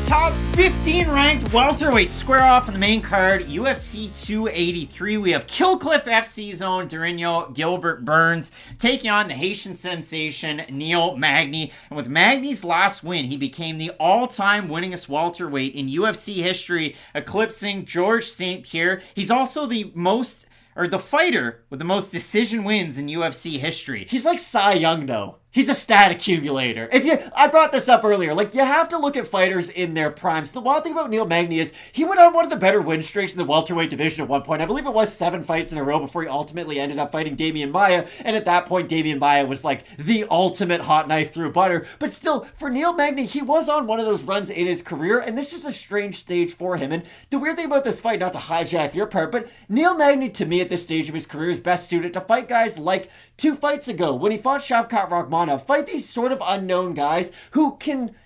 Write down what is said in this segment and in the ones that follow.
Top 15 ranked welterweights square off in the main card, UFC 283. We have Killcliff FC's own Durinho, Gilbert Burns, taking on the Haitian Sensation, Magny. And with Magny's last win, he became the all-time winningest welterweight in UFC history, eclipsing Georges St-Pierre. He's also the fighter with the most decision wins in UFC history. He's like Cy Young, though. He's a stat accumulator. I brought this up earlier. You have to look at fighters in their primes. The wild thing about Magny is he went on one of the better win streaks in the welterweight division at one point. I believe it was 7 fights in a row before he ultimately ended up fighting Demian Maia. And at that point, Demian Maia was the ultimate hot knife through butter. But still, for Magny, he was on one of those runs in his career. And this is a strange stage for him. And the weird thing about this fight, not to hijack your part, but Magny, to me, at this stage of his career, is best suited to fight guys like 2 fights ago when he fought Shavkat Rakhmonov. Fight these sort of unknown guys who can,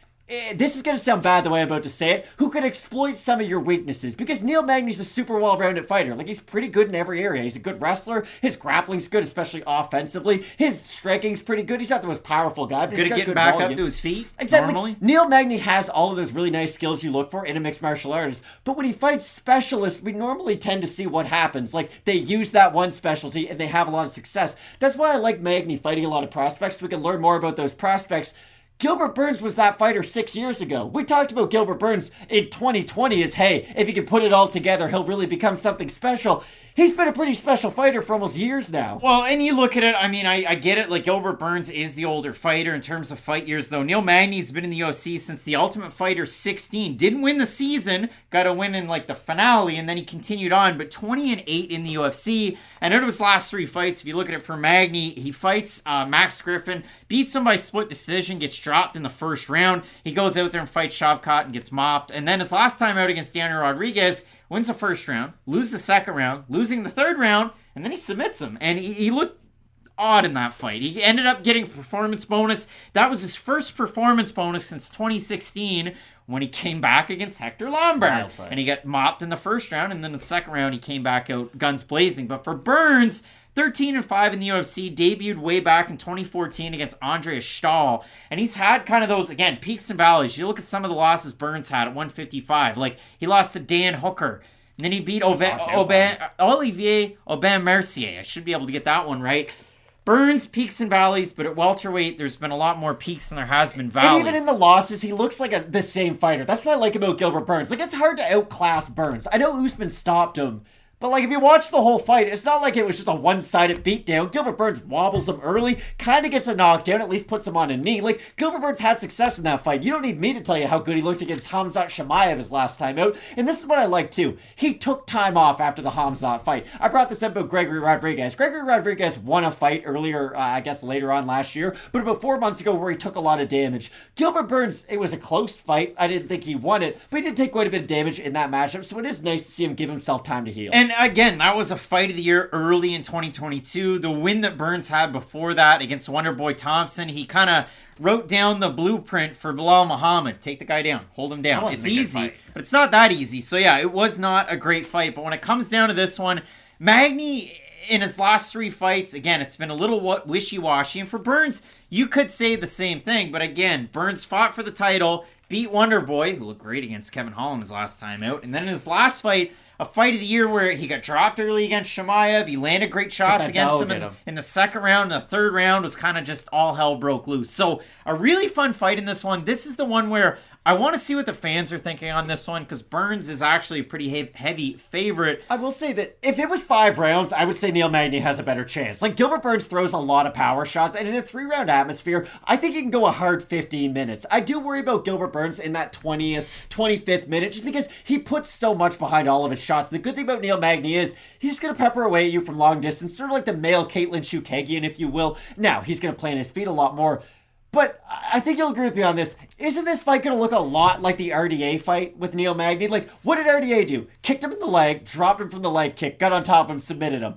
this is going to sound bad the way I'm about to say it, who can exploit some of your weaknesses. Because Magny's a super well-rounded fighter. He's pretty good in every area. He's a good wrestler. His grappling's good, especially offensively. His striking's pretty good. He's not the most powerful guy, but good he's at getting good back volume. up to his feet. Exactly. Normally. Magny has all of those really nice skills you look for in a mixed martial artist. But when he fights specialists, we normally tend to see what happens. They use that one specialty and they have a lot of success. That's why I like Magny fighting a lot of prospects, so we can learn more about those prospects. Gilbert Burns was that fighter 6 years ago. We talked about Gilbert Burns in 2020 as, hey, if he can put it all together, he'll really become something special. He's been a pretty special fighter for almost years now. Well, and you look at it, I get it. Gilbert Burns is the older fighter in terms of fight years, though. Magny's been in the UFC since The Ultimate Fighter 16. Didn't win the season. Got a win in, the finale, and then he continued on. But 20-8 in the UFC. And out of his last 3 fights, if you look at it for Magny, he fights Max Griffin, beats him by split decision, gets dropped in the first round. He goes out there and fights Shavkat and gets mopped. And then his last time out against Daniel Rodriguez, wins the first round, loses the second round, losing the third round, and then he submits him. And he looked odd in that fight. He ended up getting a performance bonus. That was his first performance bonus since 2016 when he came back against Hector Lombard. And he got mopped in the first round, and then the second round he came back out guns blazing. But for Burns, 13-5 in the UFC, debuted way back in 2014 against Andreas Stahl. And he's had kind of those, again, peaks and valleys. You look at some of the losses Burns had at 155. He lost to Dan Hooker. And then he beat Olivier Aubin-Mercier. I should be able to get that one right. Burns, peaks and valleys, but at welterweight, there's been a lot more peaks than there has been valleys. And even in the losses, he looks like the same fighter. That's what I like about Gilbert Burns. It's hard to outclass Burns. I know Usman stopped him, but if you watch the whole fight, it's not like it was just a one-sided beatdown. Gilbert Burns wobbles him early, kind of gets a knockdown, at least puts him on a knee. Gilbert Burns had success in that fight. You don't need me to tell you how good he looked against Khamzat Chimaev his last time out. And this is what I like, too. He took time off after the Khamzat fight. I brought this up about Gregory Rodriguez. Gregory Rodriguez won a fight earlier, later on last year, but about 4 months ago where he took a lot of damage. Gilbert Burns, it was a close fight. I didn't think he won it, but he did take quite a bit of damage in that matchup, so it is nice to see him give himself time to heal. And again, that was a fight of the year early in 2022. The win that Burns had before that against Wonderboy Thompson, he kind of wrote down the blueprint for Bilal Muhammad. Take the guy down. Hold him down. It's easy, but it's not that easy. So yeah, it was not a great fight. But when it comes down to this one, Magny, in his last 3 fights, again, it's been a little wishy-washy. And for Burns, you could say the same thing. But again, Burns fought for the title, beat Wonderboy, who looked great against Kevin Holland his last time out. And then in his last fight, a fight of the year where he got dropped early against Chimaev. He landed great shots against him in the second round. The third round was kind of just all hell broke loose. So a really fun fight in this one. This is the one where I want to see what the fans are thinking on this one because Burns is actually a pretty heavy favorite. I will say that if it was 5 rounds, I would say Magny has a better chance. Gilbert Burns throws a lot of power shots, and in a 3-round atmosphere, I think he can go a hard 15 minutes. I do worry about Gilbert Burns in that 20th, 25th minute, just because he puts so much behind all of his shots. The good thing about Magny is he's going to pepper away at you from long distance, sort of like the male Caitlin Chukagian, if you will. Now, he's going to play on his feet a lot more. But I think you'll agree with me on this. Isn't this fight going to look a lot like the RDA fight with Magny? What did RDA do? Kicked him in the leg, dropped him from the leg kick, got on top of him, submitted him.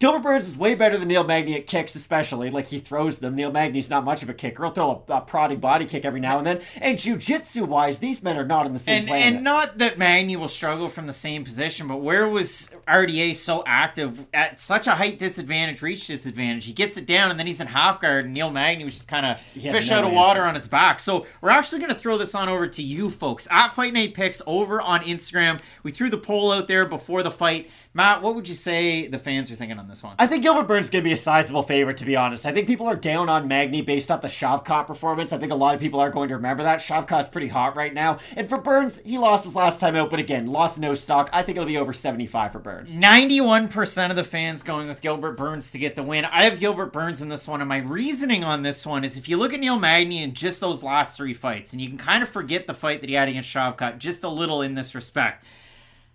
Gilbert Burns is way better than Neil Magny at kicks, especially. Like, he throws them. Neil Magny's not much of a kicker. He'll throw a prodding body kick every now and then. And jiu-jitsu-wise, these men are not on the same planet. And not that Magny will struggle from the same position, but where was RDA so active at such a height disadvantage, reach disadvantage? He gets it down, and then he's in half guard, and Neil Magny was just kind of fish out of water on his back. So we're actually going to throw this on over to you folks. At Fight Night Picks over on Instagram. We threw the poll out there before the fight. Matt, what would you say the fans are thinking on this one? I think Gilbert Burns is going to be a sizable favorite, to be honest. I think people are down on Magny based off the Shavkat performance. I think a lot of people are going to remember that. Shavkat's pretty hot right now. And for Burns, he lost his last time out, but again, lost no stock. I think it'll be over 75 for Burns. 91% of the fans going with Gilbert Burns to get the win. I have Gilbert Burns in this one, and my reasoning on this one is if you look at Neil Magny in just those last 3 fights, and you can kind of forget the fight that he had against Shavkat just a little in this respect.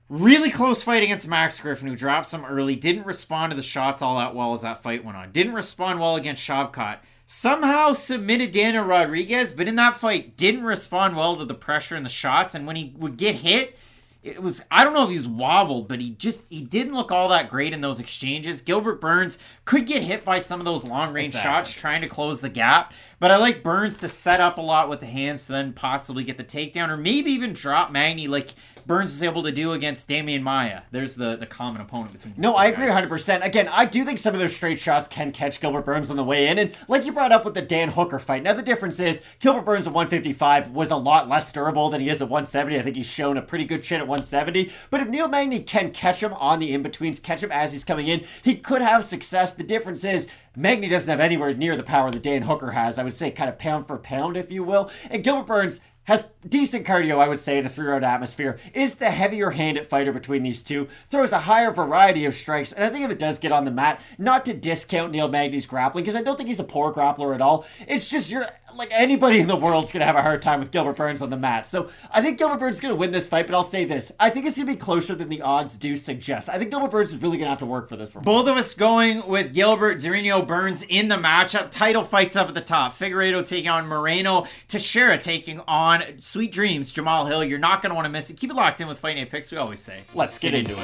Really close fight against Max Griffin, who dropped some early, didn't respond to the shots all that well as that fight went on. Didn't respond well against Shavkat. Somehow submitted Daniel Rodriguez, but in that fight, didn't respond well to the pressure and the shots. And when he would get hit, it was, I don't know if he was wobbled, but he didn't look all that great in those exchanges. Gilbert Burns could get hit by some of those long-range shots trying to close the gap. But I like Burns to set up a lot with the hands to then possibly get the takedown or maybe even drop Magny like Burns is able to do against Damian Maia. There's the common opponent between these No, two I guys. agree 100%. Again, I do think some of those straight shots can catch Gilbert Burns on the way in. And like you brought up with the Dan Hooker fight, now the difference is Gilbert Burns at 155 was a lot less durable than he is at 170. I think he's shown a pretty good chin at 170. But if Neil Magny can catch him on the in-betweens, catch him as he's coming in, he could have success. The difference is Magny doesn't have anywhere near the power that Dan Hooker has. I would say kind of pound for pound, if you will. And Gilbert Burns has decent cardio, I would say, in a 3-round atmosphere, is the heavier-handed fighter between these two, throws a higher variety of strikes, and I think if it does get on the mat, not to discount Neil Magny's grappling, because I don't think he's a poor grappler at all, it's just like anybody in the world's going to have a hard time with Gilbert Burns on the mat. So I think Gilbert Burns is going to win this fight, but I'll say this, I think it's going to be closer than the odds do suggest. I think Gilbert Burns is really going to have to work for this one. Both of us going with Gilbert, Durinho, Burns in the matchup. Title fights up at the top. Figueiredo taking on Moreno. Teixeira taking on Sweet Dreams, Jamal Hill. You're not going to want to miss it. Keep it locked in with Fight Night Picks, we always say. Let's get into it.